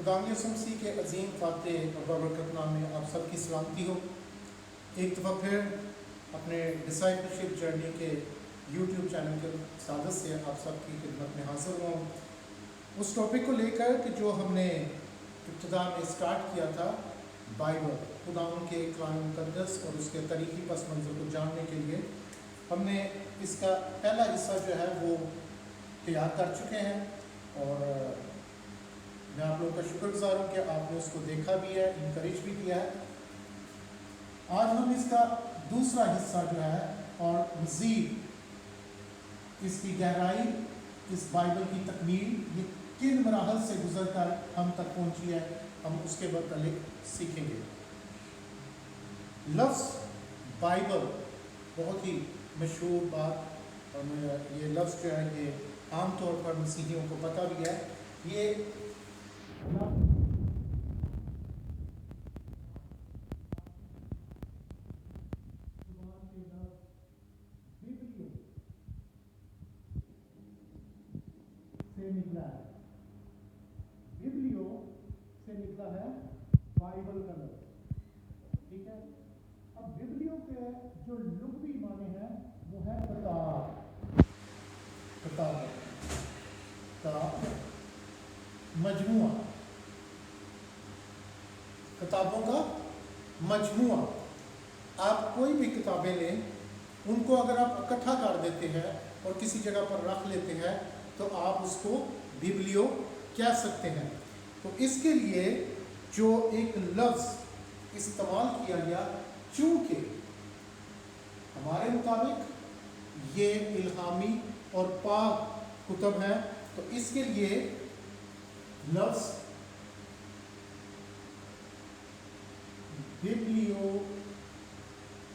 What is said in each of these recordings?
खुदावंद यीशु मसीह के अजीम फाते और बरकत नाम में आप सबकी सलामती हो। एक दफ़ा फिर अपने डिसाइपलशिप जर्नी के यूट्यूब चैनल के सादत से आप सबकी खिदमत में हाजिर हुआ हूँ उस टॉपिक को लेकर कि जो हमने इब्तिदा में स्टार्ट किया था, बाइबल, खुदावंद के कलाम मुक़द्दस और उसके तारीख़ी पस मंज़र को जानने के लिए हमने इसका पहला हिस्सा जो है वो तैयार कर चुके हैं और मैं आप लोगों का शुक्रगुजार हूँ कि आपने उसको देखा भी है, इनकरेज भी किया है। आज हम इसका दूसरा हिस्सा जो है और मज़ीद इसकी गहराई, इस बाइबल की तकमील, ये किन मराहल से गुजर कर हम तक पहुँची है, हम उसके मुतालिक सीखेंगे। लफ्ज़ बाइबल बहुत ही मशहूर बात और ये लफ्ज़ जो है ये आम तौर पर मसीहियों को पता भी है। ये से निकला है, बिब्लियो से निकला है बाइबल का लफ्ज़, ठीक है। अब बिब्लियो के जो लुग़वी माने हैं वो है किताब, किताब, मजमुआ, किताबों का मजमुआ। आप कोई भी किताबें लें, उनको अगर आप इकट्ठा कर देते हैं और किसी जगह पर रख लेते हैं तो आप उसको बिब्लियो कह सकते हैं। तो इसके लिए जो एक लफ्ज़ इस्तेमाल किया गया, चूँकि हमारे मुताबिक ये इल्हामी और पाक कुतुब है, तो इसके लिए लफ्ज़ बिब्लियो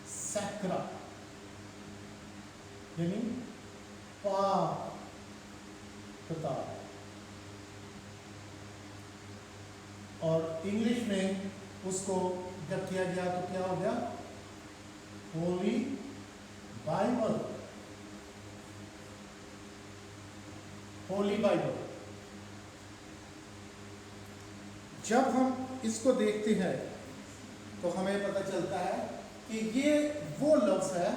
सैक्रा यानी पाक किताब, और इंग्लिश में उसको जब किया गया तो क्या हो गया, होली बाइबल, होली बाइबल। जब हम इसको देखते हैं तो हमें पता चलता है कि ये वो लफ्ज़ है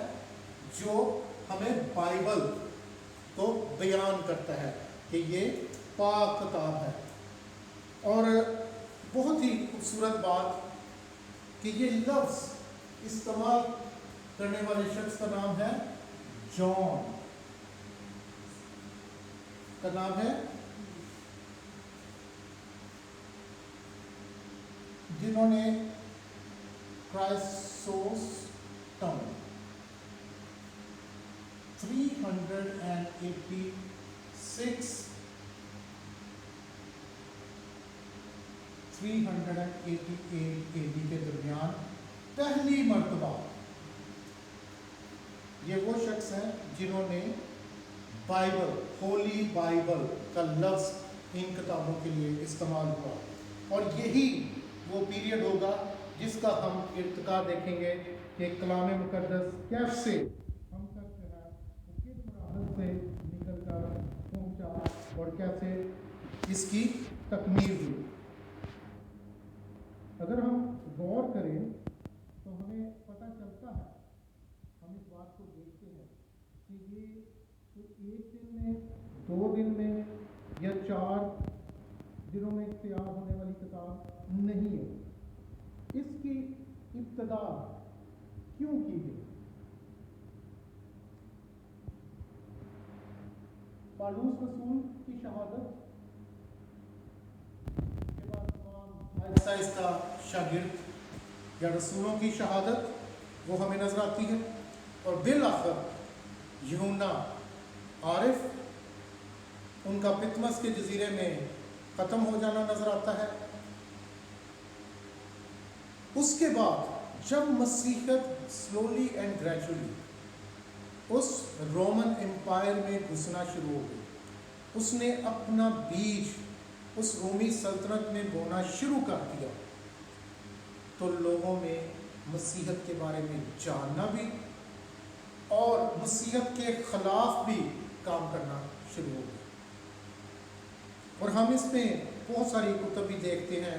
जो हमें बाइबल को बयान करता है कि ये पाक किताब है। और बहुत ही खूबसूरत बात कि ये लफ्ज़ इस्तेमाल करने वाले शख्स का नाम है जॉन, का नाम है, जिन्होंने क्राइसोस्टम 388 AD के दरमियान पहली मर्तबा ये वो शख्स हैं जिन्होंने बाइबल, होली बाइबल का लफ्ज़ इन किताबों के लिए इस्तेमाल हुआ। और यही वो पीरियड होगा जिसका हम इर्तिका देखेंगे कि कलाम मुक़द्दस कैसे हम तक जो है वो किस मराहल से निकल कर पहुँचा और कैसे इसकी तकमील हुई। अगर हम गौर करें तो हमें पता चलता है, हम इस बात को देखते हैं कि ये तो एक दिन में, 2 दिन में या 4 दिनों में तैयार होने वाली किताब नहीं है। इसकी इब्तिदा क्यों की गई? पौलुस रसूल की शहादत के बाद तमाम आहिस्ता शागिर्द या रसूलों की शहादत वो हमें नजर आती है, और बिल आखिर यूहन्ना आरिफ, उनका पितमस के जजीरे में ख़त्म हो जाना नजर आता है। उसके बाद जब मसीहत स्लोली एंड ग्रेजुअली उस रोमन एम्पायर में घुसना शुरू हो गई, उसने अपना बीज उस रोमी सल्तनत में बोना शुरू कर दिया, तो लोगों में मसीहत के बारे में जानना भी और मसीहत के खिलाफ भी काम करना शुरू हो गया। और हम इसमें بہت ساری کتب بھی دیکھتے ہیں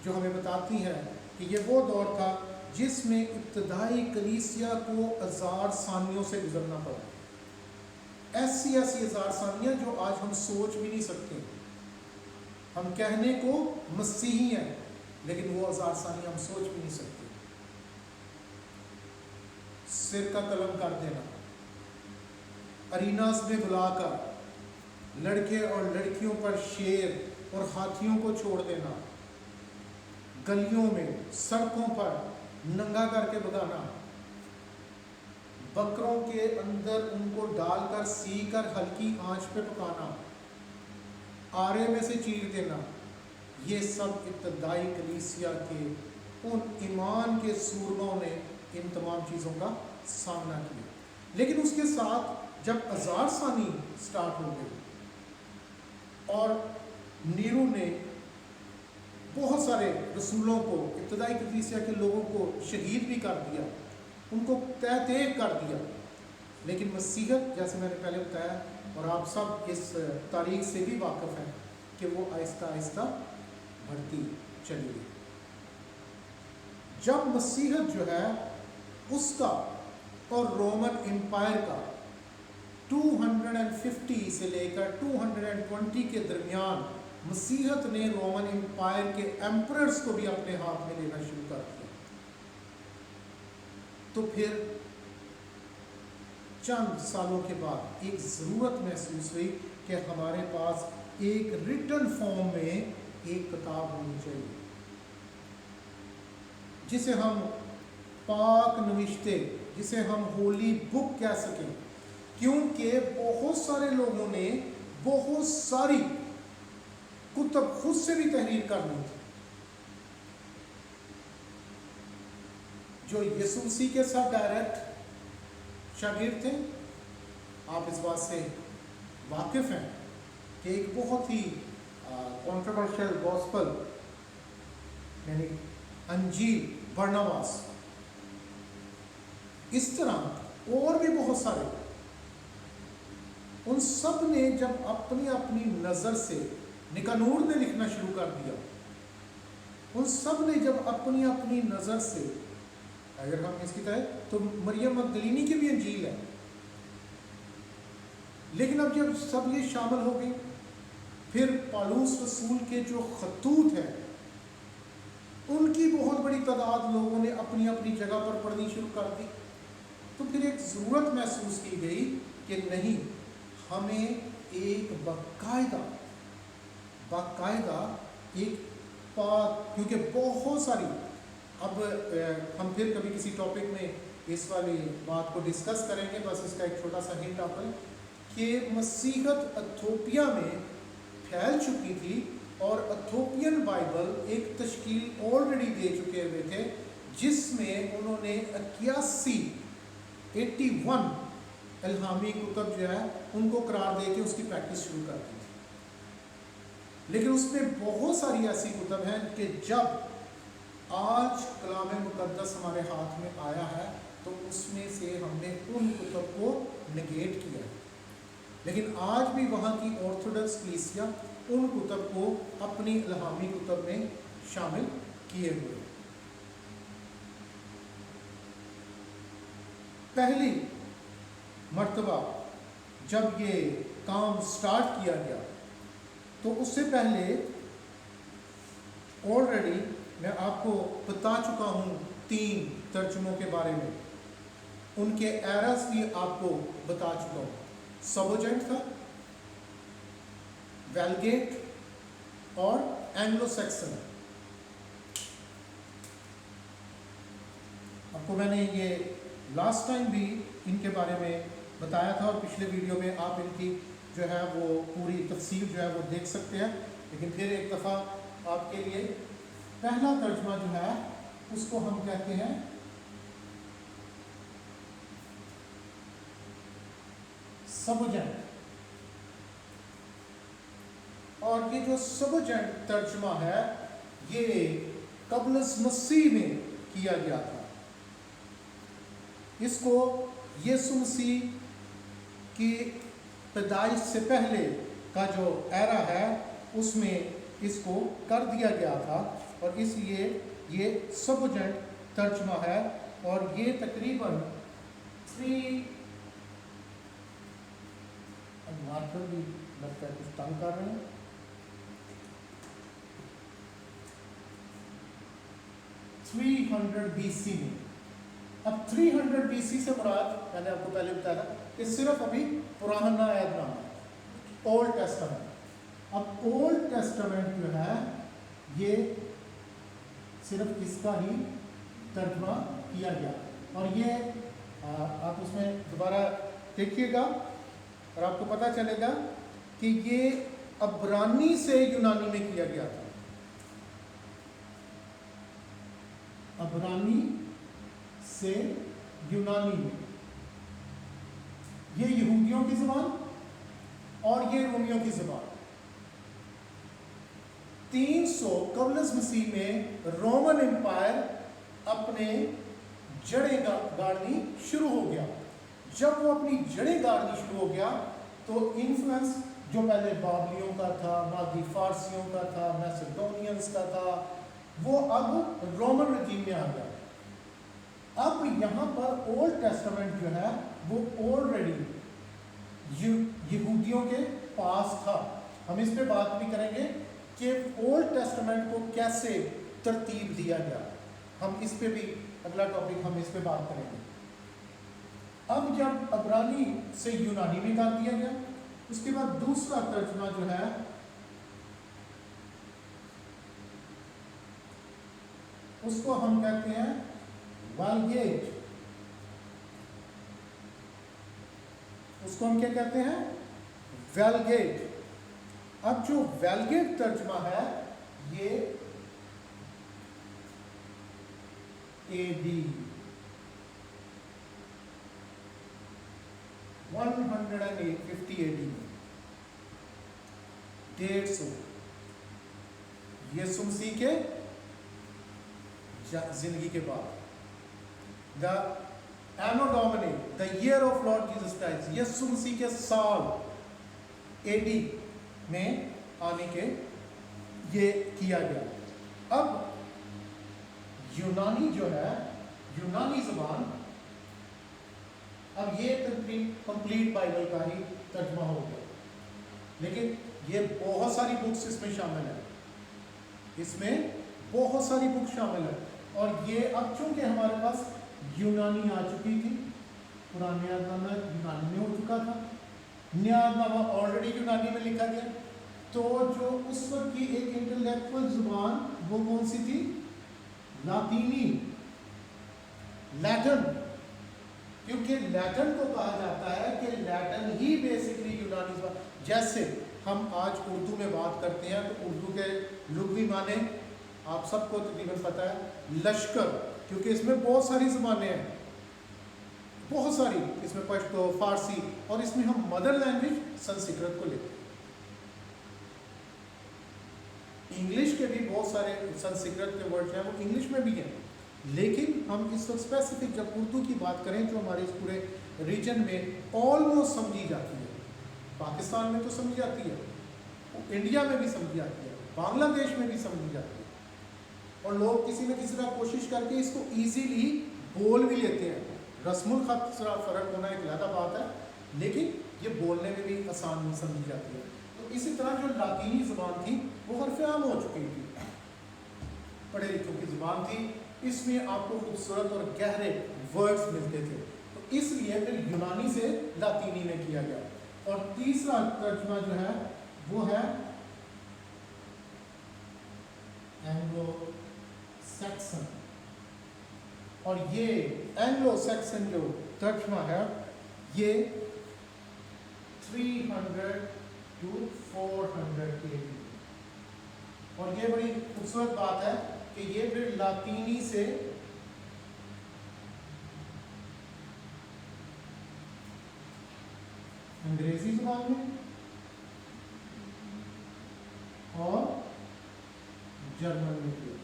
جو ہمیں بتاتی ہیں کہ یہ وہ دور تھا جس میں ابتدائی کلیسیا کو 1000 ثانیوں سے گزرنا پڑا، ایسی ہزار ثانیہ جو آج ہم سوچ بھی نہیں سکتے۔ ہم کہنے کو مسیحی ہیں لیکن وہ 1000 ثانیہ ہم سوچ بھی نہیں سکتے۔ سر کا قلم کر دینا، اریناز میں بلا کر لڑکے اور لڑکیوں پر شیر اور ہاتھیوں کو چھوڑ دینا، گلیوں میں سڑکوں پر ننگا کر کے بگانا، بکروں کے اندر ان کو ڈال کر سی کر ہلکی آنچ پہ پکانا، آرے میں سے چیر دینا، یہ سب ابتدائی کلیسیا کے ان ایمان کے سورموں نے ان تمام چیزوں کا سامنا کیا۔ لیکن اس کے ساتھ جب 1000 ثانی سٹارٹ ہو گئی اور نیرو نے بہت سارے رسولوں کو، ابتدائی کلیسیا کے لوگوں کو شہید بھی کر دیا، ان کو تہ تیغ کر دیا، لیکن مسیحیت جیسے میں نے پہلے بتایا اور آپ سب اس تاریخ سے بھی واقف ہیں کہ وہ آہستہ آہستہ بڑھتی چلی گئی۔ جب مسیحیت جو ہے اس کا اور رومن امپائر کا 250 سے لے کر 220 کے درمیان مسیحیت نے رومن امپائر کے ایمپررز کو بھی اپنے ہاتھ میں لینا شروع کر دیا، تو پھر چند سالوں کے بعد ایک ضرورت محسوس ہوئی کہ ہمارے پاس ایک ریٹن فارم میں ایک کتاب ہونی چاہیے جسے ہم پاک نوشتے، جسے ہم ہولی بک کہہ سکیں، کیونکہ بہت سارے لوگوں نے بہت ساری کتب خود سے بھی تحریر کرنی تھی۔ جو یسوع مسیح کے ساتھ ڈائریکٹ شاگرد تھے، آپ اس بات سے واقف ہیں کہ ایک بہت ہی کنٹروورشل گوسپل یعنی انجیل برناباس، اس طرح اور بھی بہت سارے، ان سب نے جب اپنی اپنی نظر سے، نکانور نے لکھنا شروع کر دیا، ان سب نے جب اپنی اپنی نظر سے، اگر ہم اس کی طرح تو مریم مگدلینی کی بھی انجیل ہے، لیکن اب جب سب یہ شامل ہو گئی، پھر پالوس رسول کے جو خطوط ہیں ان کی بہت بڑی تعداد لوگوں نے اپنی اپنی جگہ پر پڑھنی شروع کر دی، تو پھر ایک ضرورت محسوس کی گئی کہ نہیں، ہمیں ایک باقاعدہ ایک پاک، کیونکہ بہت ساری، اب ہم پھر کبھی کسی ٹاپک میں اس والی بات کو ڈسکس کریں گے، بس اس کا ایک چھوٹا سا ہنٹ آپ ہے کہ مسیحیت ایتھوپیا میں پھیل چکی تھی اور ایتھوپین بائبل ایک تشکیل آلریڈی دے چکے ہوئے تھے، جس میں انہوں نے 81 الہامی کتب جو ہے ان کو قرار دے کے اس کی پریکٹس شروع کر دی تھی۔ لیکن اس میں بہت ساری ایسی کتب ہیں کہ جب آج کلام مقدس ہمارے ہاتھ میں آیا ہے تو اس میں سے ہم نے ان کتب کو نگیٹ کیا ہے، لیکن آج بھی وہاں کی آرتھوڈکس کلیسیا ان کتب کو اپنی الہامی کتب میں شامل کیے ہوئے۔ پہلی مرتبہ جب یہ کام سٹارٹ کیا گیا تو اس سے پہلے آلریڈی میں آپ کو بتا چکا ہوں 3 ترجموں کے بارے میں، ان کے ایررز بھی آپ کو بتا چکا ہوں۔ سبوجنٹ تھا، ویلگیٹ اور اینگلو سیکسن۔ آپ کو میں نے یہ لاسٹ ٹائم بھی ان کے بارے میں بتایا تھا، اور پچھلے ویڈیو میں آپ ان کی جو ہے وہ پوری تفسیر جو ہے وہ دیکھ سکتے ہیں، لیکن پھر ایک دفعہ آپ کے لیے پہلا ترجمہ جو ہے اس کو ہم کہتے ہیں سبوجنٹ، اور یہ جو سبوجنٹ ترجمہ ہے یہ قبل مسیح میں کیا گیا تھا۔ اس کو یسوع مسیح کی پیدائش سے پہلے کا جو ایرا ہے اس میں اس کو کر دیا گیا تھا اور اس لیے یہ سبجیکٹ ترجمہ ہے اور یہ تقریباً 3 مارکر بھی لگتا ہے کچھ تنگ کر رہے ہیں 300 BC میں. اب 300 BC سے مراد میں نے آپ کو پہلے بتایا تھا کہ صرف ابھی پرانا عہد نامہ ہے اولڈ ٹیسٹامنٹ. اب اولڈ ٹیسٹامنٹ جو ہے یہ صرف اس کا ہی ترجمہ کیا گیا اور یہ آپ اس میں دوبارہ دیکھیے گا اور آپ کو پتہ چلے گا کہ یہ عبرانی سے یونانی میں کیا گیا تھا. عبرانی سے یونانی میں. یہ یہودیوں کی زبان اور یہ رومیوں کی زبان. 300 قبل از مسیح میں رومن امپائر اپنے جڑیں گاڑنی شروع ہو گیا. جب وہ اپنی جڑیں گاڑنی شروع ہو گیا تو انفلوئنس جو پہلے بابلیوں کا تھا, مادی فارسیوں کا تھا, میسیڈونینز کا تھا, وہ اب رومن رجیم میں آ گیا. اب یہاں پر اولڈ ٹیسٹامنٹ جو ہے وہ آلریڈی یہودیوں کے پاس تھا. ہم اس پہ بات بھی کریں گے کہ اولڈ ٹیسٹامنٹ کو کیسے ترتیب دیا گیا. ہم اس پہ بھی اگلا ٹاپک ہم اس پہ بات کریں گے. اب جب عبرانی سے یونانی میں کر دیا گیا, اس کے بعد دوسرا ترجمہ جو ہے اس کو ہم کہتے ہیں والگیٹ. اس کو ہم کیا کہتے ہیں؟ ویلگیٹ. اب جو ویلگیٹ ترجمہ ہے یہ AD 150 AD میں 150 یسوع مسیح کے زندگی کے بعد. The anno domini, the year of lord Jesus Christ, یسوع مسیح کے سال AD میں آنے کے یہ کیا گیا. اب یونانی جو ہے, یونانی زبان, اب یہ کمپلیٹ بائبل کا ہی ترجمہ ہو گیا. لیکن یہ بہت ساری بکس اس میں شامل ہیں, اس میں بہت ساری بکس شامل ہیں. اور یہ اب چونکہ ہمارے پاس یونانی آ چکی تھی, پرانے عہد نامہ یونانی میں ہو چکا تھا, نیا عہد نامہ آلریڈی یونانی میں لکھا گیا, تو جو اس وقت کی ایک انٹلیکچوئل زبان وہ کون سی تھی؟ لاطینی, لیٹن. کیونکہ لیٹن کو کہا جاتا ہے کہ لیٹن ہی بیسکلی یونانی زبان. جیسے ہم آج اردو میں بات کرتے ہیں تو اردو کے لغوی معنی آپ سب کو تقریباً پتہ ہے, لشکر, کیونکہ اس میں بہت ساری زبانیں ہیں, بہت ساری, اس میں پشتو, فارسی, اور اس میں ہم مدر لینگویج سنسکرت کو لیتے ہیں. انگلش کے بھی بہت سارے سنسکرت کے ورڈ ہیں وہ انگلش میں بھی ہیں, لیکن ہم اس وقت اسپیسیفک جب اردو کی بات کریں جو ہمارے اس پورے ریجن میں آلموسٹ سمجھی جاتی ہے. پاکستان میں تو سمجھی جاتی ہے, انڈیا میں بھی سمجھی جاتی ہے, بنگلہ دیش میں بھی سمجھی جاتی ہے, اور لوگ کسی نہ کسی طرح کوشش کر کے اس کو ایزیلی بول بھی لیتے ہیں. رسم الخط ذرا فرق ہونا ایک علیحدہ بات ہے, لیکن یہ بولنے میں بھی آسان سمجھی جاتی ہے. تو اسی طرح جو لاطینی زبان تھی وہ حرف عام ہو چکی تھی, پڑھے لکھوں کی زبان تھی, اس میں آپ کو خوبصورت اور گہرے ورڈز ملتے تھے. تو اس لیے پھر یونانی سے لاطینی میں کیا گیا. اور تیسرا ترجمہ جو ہے وہ ہے اینگلو سیکسن, اور یہ اینگلو سیکسن جو ترجمہ ہے یہ 300 to 400 کے, اور یہ بڑی خوبصورت بات ہے کہ یہ پھر لاطینی سے انگریزی زبان میں اور جرمن میں کیا,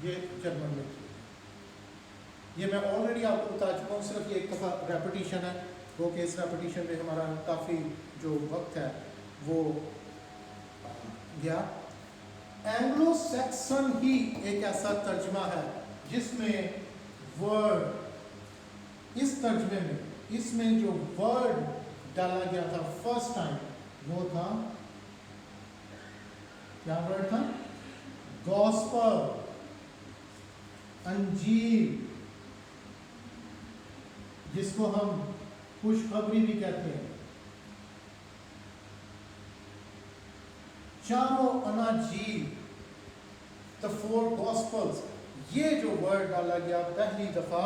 یہ جرمن میں کیا. یہ میں آلریڈی آپ کو بتا چکا ہوں, صرف یہ ایک دفعہ ریپیٹیشن ہے, وہ کہ اس ریپیٹیشن میں ہمارا کافی جو وقت ہے وہ गया। एंग्लो सैक्सन ही एक ऐसा तर्जमा है जिसमें वर्ड, इस तर्जमे में इसमें जो वर्ड डाला गया था फर्स्ट टाइम वो था, क्या वर्ड था? गॉस्पल, अंजील, जिसको हम खुशखबरी भी कहते हैं। चारों अनाजील, द फोर गॉस्पल्स, ये जो वर्ड डाला गया पहली दफा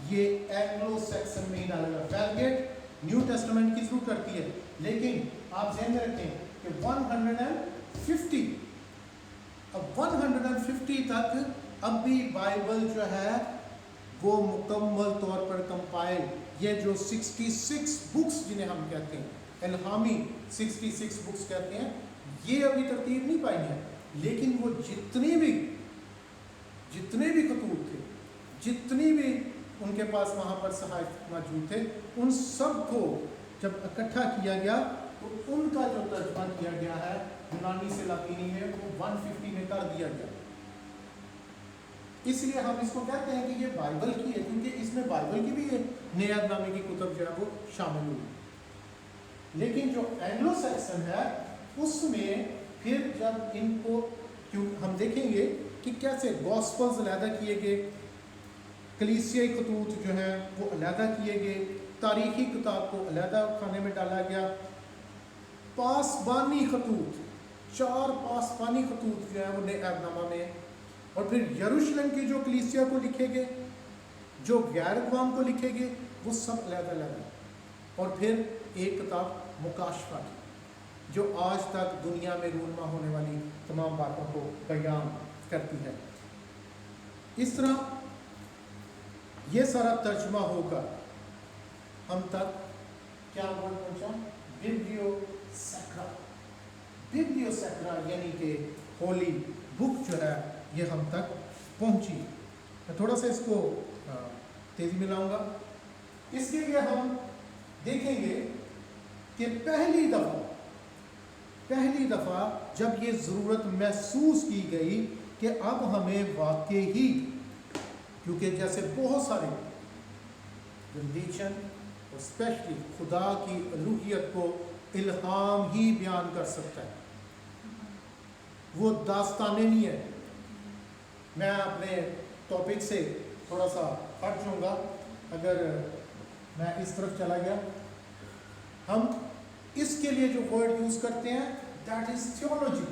ये एंग्लो सैक्सन में ही डाला गया। वेलगेट न्यू टेस्टामेंट की शुरू करती है, लेकिन आप ध्यान में रखें कि 150, अब 150 तक अब भी बाइबल जो है वो मुकम्मल तौर पर कंपाइल, ये जो 66 बुक्स जिन्हें हम कहते हैं इल्हामी 66 बुक्स कहते हैं, ये अभी तरतीब नहीं पाई है। लेकिन वो जितने भी खतूत थे, जितनी भी उनके पास वहाँ पर सहायक मौजूद थे, उन सब को जब इकट्ठा किया गया तो उनका जो तर्जमा किया गया है यूनानी से लातीनी में वो 150 में कर दिया गया। इसलिए हम इसको कहते हैं कि ये बाइबल की है, क्योंकि इसमें बाइबल की भी नियत नामे की कुतुब जो है वो शामिल हुई। लेकिन जो एंग्लो सैक्सन है उसमें फिर जब इनको, क्यों हम देखेंगे कि कैसे गॉस्पल्स अलहदा किए गए, कलीसियाई खतूत जो हैं वो अलहदा किए गए, तारीखी किताब को अलहदा खाने में डाला गया, पासबानी खतूत, 4 पासबानी खतूत जो है वो अहदनामा में, और फिर यरूशलेम की जो कलीसिया को लिखे गए, जो गैर अक़वाम को लिखे गए, वो सब अलग-अलग। और फिर एक किताब मुकाशफा की जो आज तक दुनिया में रूनमा होने वाली तमाम बातों को बयान करती है। इस तरह ये सारा तर्जमा होकर हम तक क्या वर्ड पहुंचा? Biblio sacra. बिब्लियो सैक्रा यानी कि होली बुक जो है ये हम तक पहुंची। मैं थोड़ा सा इसको तेजी में लाऊंगा। इसके लिए हम देखेंगे कि पहली दफा जब ये ज़रूरत महसूस की गई कि अब हमें वाकई ही, क्योंकि जैसे बहुत सारे रिलीजन और स्पेशली खुदा की अलूहियत को इल्हाम ही बयान कर सकता है, वो दास्तानें नहीं है। मैं अपने टॉपिक से थोड़ा सा हट जाऊंगा। अगर मैं इस तरफ चला गया, हम इसके लिए जो वर्ड यूज करते हैं दैट इज थियोलॉजी।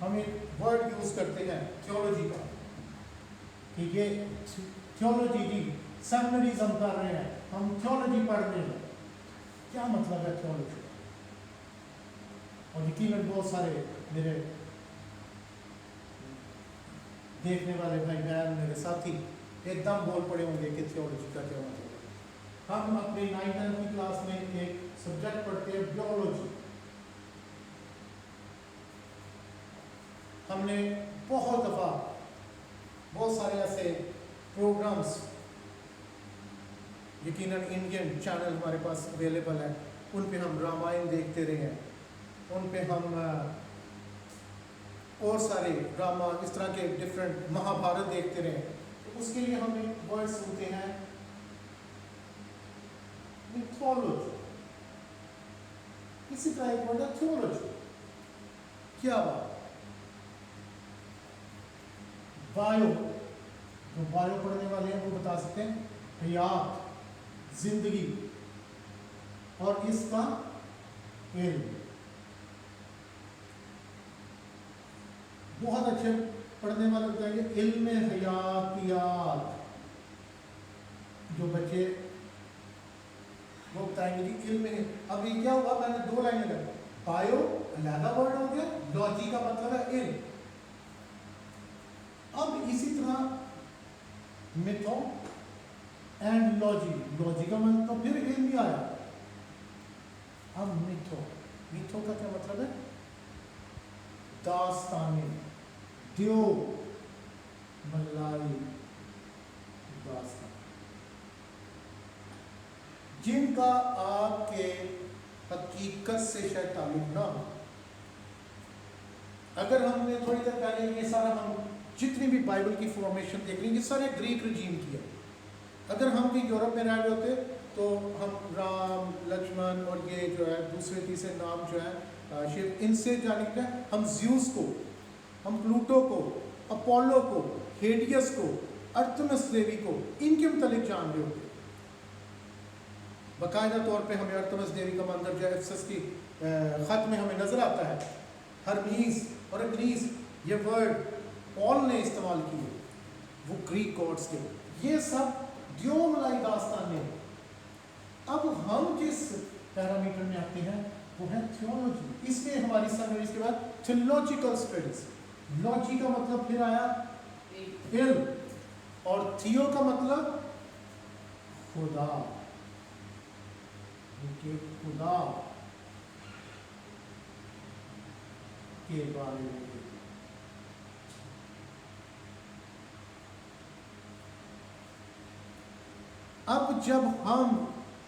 हम एक वर्ड यूज करते हैं थियोलॉजी का कि ये थियोलॉजी की सेमिनरीज हम कर रहे हैं, हम थियोलॉजी पढ़ रहे हैं। क्या मतलब है थियोलॉजी? और यकीनन बहुत सारे मेरे देखने वाले भाई बहन, मेरे साथी एकदम बोल पड़े होंगे कि थियोलॉजी का क्या मतलब है। हम अपने 9th की क्लास में एक सब्जेक्ट पढ़ते हैं बियोलॉजी। हमने बहुत दफ़ा बहुत सारे ऐसे प्रोग्राम्स, यकीनन इंडियन चैनल हमारे पास अवेलेबल है, उन पे हम रामायण देखते रहे हैं, उन पे हम और सारे ड्रामा इस तरह के डिफरेंट महाभारत देखते रहे। तो उसके लिए हम एक वर्ड सुनते हैं मिथोलॉजी। इसी तरह एक वर्ड है थियोलॉजी। क्या बात? बायो, जो बायो पढ़ने वाले हैं वो बता सकते हैं हयात, जिंदगी, और इसका इल्म। बहुत अच्छे पढ़ने वाले बताएंगे इल्म हयातियात। जो बच्चे वो बताएंगे कि इल्म है। अब ये क्या हुआ, मैंने 2 लाइनें लगाई। बायो अलहदा वर्ड हो गया, लॉजी का मतलब है इल्म। अब इसी तरह मिथो एंड लॉजी, लॉजी का मतलब फिर इल्म भी आया। अब मिथो, मिथो का क्या मतलब है? दास्तानी, दियो मलाई दास्तान। जिनका आपके हकीकत से शायद ताल्लुक ना हो। अगर हमने थोड़ी देर पहले ये सारा हम जितनी भी बाइबल की फॉर्मेशन देख रहे हैं, ये सारे ग्रीक रजीम की है। अगर हम भी यूरोप में रह रहे होते तो हम राम, लक्ष्मण और ये जो है दूसरे तीसरे नाम जो है शिव, इनसे जानेंगे। हम ज्यूस को, हम प्लूटो को, अपोलो को, हेडियस को, अर्थमिस देवी को, इनके मुतालिक जान रहे होते। बाकायदा तौर पे हमें अर्थमिस देवी का मंदिर जो एफेसस की खत में हमें नजर आता है। हरमीस और अग्नीस, ये वर्ड पॉल ने इस्तेमाल किए, वो ग्रीक गॉड्स के। ये सब द्योमलाई दास्तानें। अब हम जिस पैरामीटर में आते हैं वो है थियोलॉजी। इसमें हमारी समझ, इसके बाद थियोलॉजिकल स्टडीज। लॉजी का मतलब फिर आया इल्म, और थियो का मतलब खुदा, खुदा के बारे में। अब जब हम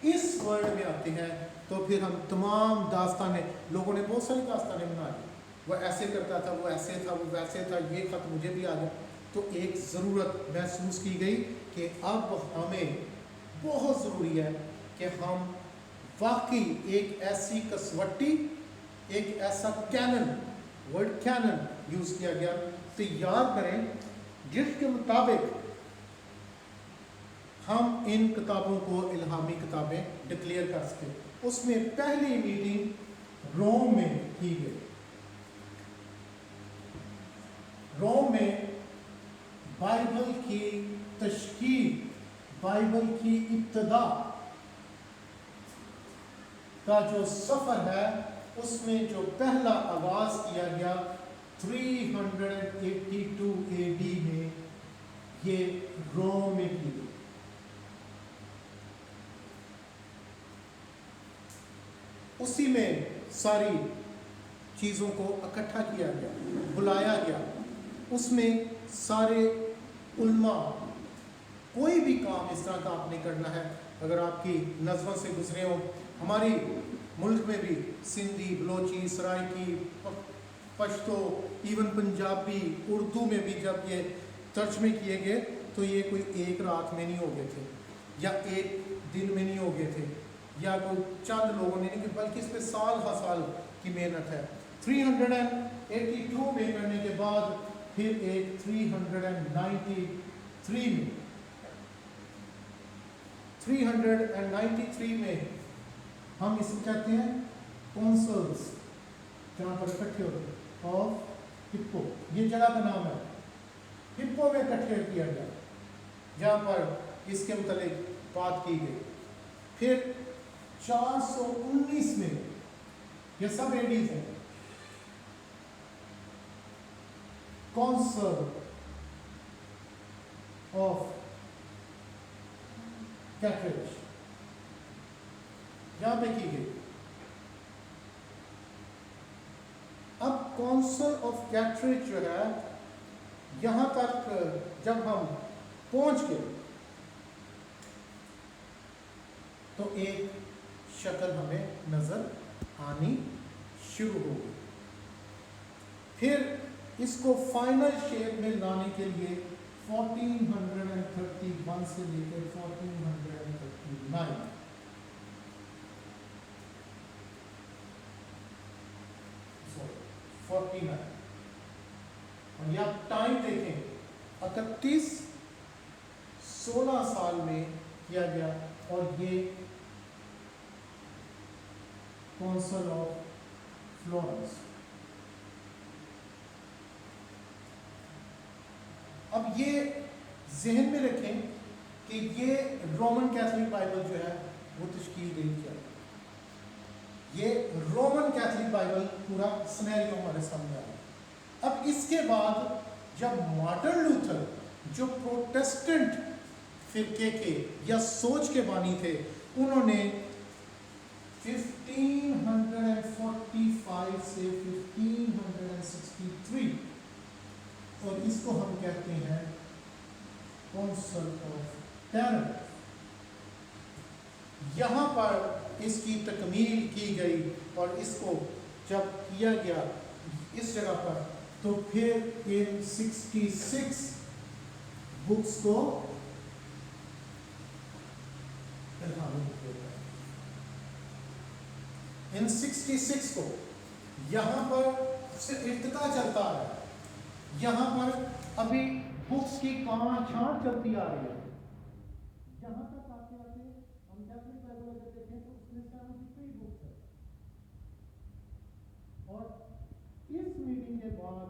इस वर्ल्ड में आते हैं तो फिर हम तमाम दास्तानें, लोगों ने बहुत सारी दास्तानें बना ली, वो ऐसे करता था, वो ऐसे था, वो वैसे था, ये खत मुझे भी आ गया। तो एक ज़रूरत महसूस की गई कि अब हमें बहुत ज़रूरी है कि हम वाकई एक ऐसी कसवट्टी, एक ऐसा कैनन, वर्ड कैनन यूज़ किया गया, तैयार करें जिसके मुताबिक हम इन किताबों को इल्हामी किताबें डिक्लेयर कर सकें। उसमें पहली मीटिंग रोम में की गई। रोम में बाइबल की तशकील, बाइबल की इब्तिदा का जो सफ़र है, उसमें जो पहला आगाज़ किया गया 382 AD में, ये रोम में की गई। उसी में सारी चीज़ों को इकट्ठा किया गया, बुलाया गया। उसमें सारे उल्मा, कोई भी काम इस तरह का आपने करना है, अगर आपकी नज़रों से गुजरे हो, हमारी मुल्क में भी सिंधी, बलोची, सराइकी, पश्तो, इवन पंजाबी, उर्दू में भी जब ये तर्जमे किए गए तो ये कोई एक रात में नहीं हो गए थे, या एक दिन में नहीं हो गए थे, या कोई चंद लोगों ने नहीं, बल्कि इस पर साल हर साल की मेहनत है। 382 में करने के बाद फिर एक 393 में हम इसे कहते हैं कौंसल्स, जहाँ पर इकट्ठे होते हैं, ऑफ हिप्पो, ये जगह का नाम है। हिप्पो में इकट्ठे किया गया, जहाँ पर इसके मुतालिक बात की गई। फिर 419 में, ये सब एडीज हैं, कौंसल ऑफ कैथरीज यहां पे की गई। अब कौंसल ऑफ कैथरीज जो है, यहां तक जब हम पहुंच गए तो एक शक्ल हमें नजर आनी शुरू हो गई। फिर इसको फाइनल शेप में लाने के लिए 1431 से लेकर 1439 49, और ये आप टाइम देखें, 16 साल में किया गया। और ये कौंसल ऑफ फ्लोरेंस। अब ये जहन में रखें कि ये रोमन कैथोलिक बाइबल जो है वो तश्कील गई क्या, ये रोमन कैथोलिक बाइबल पूरा सिनेरियो हमारे सामने आया। अब इसके बाद जब मार्टिन लूथर, जो प्रोटेस्टेंट फिरके के या सोच के बानी थे, उन्होंने 1545 से 1563, और इसको हम कहते हैं काउंसिल ऑफ ट्रेंट, यहाँ पर इसकी तकमील की गई और इसको जब किया गया इस जगह पर, तो फिर इन 66 बुक्स को इन 66 को यहाँ पर से इर्तिका चलता है, यहाँ पर अभी बुक्स की छांट चलती आ रही है। यहाँ तक आते आते हम कैथोलिक बाइबल अगर देखें तो उसमें 73 बुक्स है, और इस मीटिंग के बाद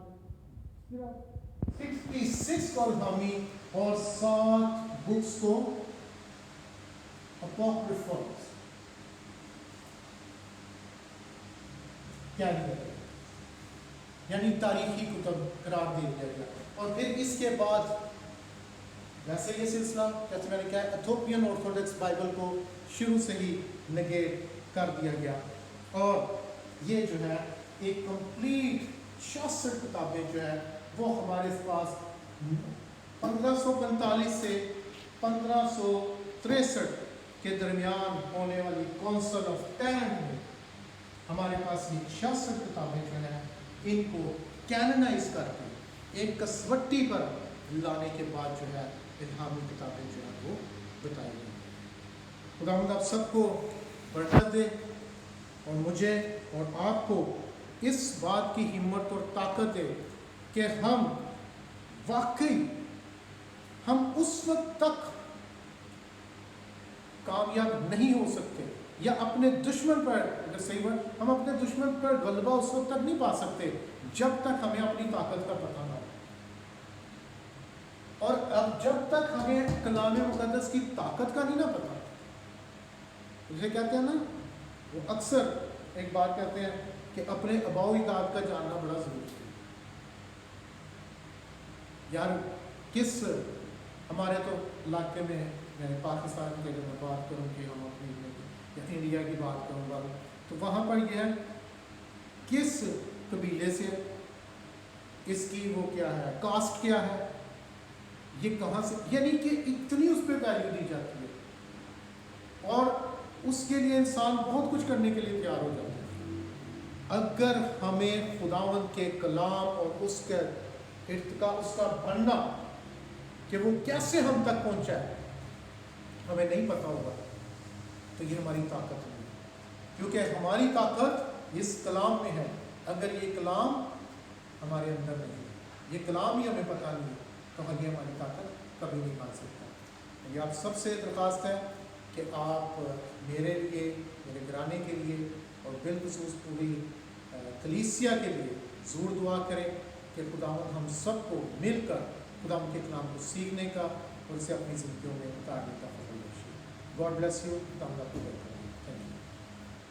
सिर्फ 66 को हामी और 7 बुक्स को अपॉक्रिफल्स क्या दिया गया, यानी तारीखी कुतुब करार दे दिया गया। और फिर इसके बाद वैसे ये सिलसिला जैसे मैंने कहा इथोपियन ऑर्थोडॉक्स बाइबल को शुरू से ही नेगेट कर दिया गया, और ये जो है एक कंप्लीट 66 किताबें जो है वो हमारे पास 1545 से 1563 के दरमियान होने वाली काउंसिल ऑफ टेरेंट में हमारे पास ये 66 किताबें जो है इनको कैनोनाइज करके एक कसवट्टी पर लाने के बाद जो है इल्हामी किताबें जो है वो बताई गई। खुदावंद आप सबको बरकत दे और मुझे और आपको इस बात की हिम्मत और ताकत दे कि हम वाकई हम उस वक्त तक कामयाब नहीं हो सकते, या अपने दुश्मन पर, अगर सही बात, हम अपने दुश्मन पर गलबा उस वक्त तक नहीं पा सकते जब तक हमें अपनी ताकत का पता ना हो। और अब जब तक हमें कलाम मुकद्दस की ताकत का नहीं ना पता, उसे कहते हैं ना, वो अक्सर एक बात कहते हैं कि अपने अबाऊ इताद का जानना बड़ा जरूरी है। यार किस हमारे तो इलाके में, मैं पाकिस्तान की अगर मैं बात करूँ कि हम अपनी या इंडिया की बात करूँगा, तो वहाँ पर यह है किस कबीले से, इसकी वो क्या है, कास्ट क्या है, ये कहाँ से, यानी कि इतनी उस पर वैल्यू दी जाती है, और उसके लिए इंसान बहुत कुछ करने के लिए तैयार हो जाता है। अगर हमें खुदावंद के कलाम और उसके इर्तिका, उसका बनना कि वो कैसे हम तक पहुँचा है, हमें नहीं पता होगा, तो ये हमारी ताकत नहीं है, क्योंकि हमारी ताकत इस कलाम में है। अगर ये कलाम हमारे अंदर नहीं है, ये कलाम ही हमें पता नहीं है, तो हम ये हमारी ताकत कभी नहीं पा सकता। ये आप सबसे दरख्वास्त है कि आप मेरे लिए, मेरे घराने के लिए और बिलखुसूस पूरी कलीसिया के लिए ज़रूर दुआ करें कि खुदावंद हम सबको मिलकर खुदावंद के कलाम को सीखने का और इसे अपनी ज़िंदगियों में उतारने का फज़ल बख्शे। God bless you. खुदावंद आपको बरकत दे।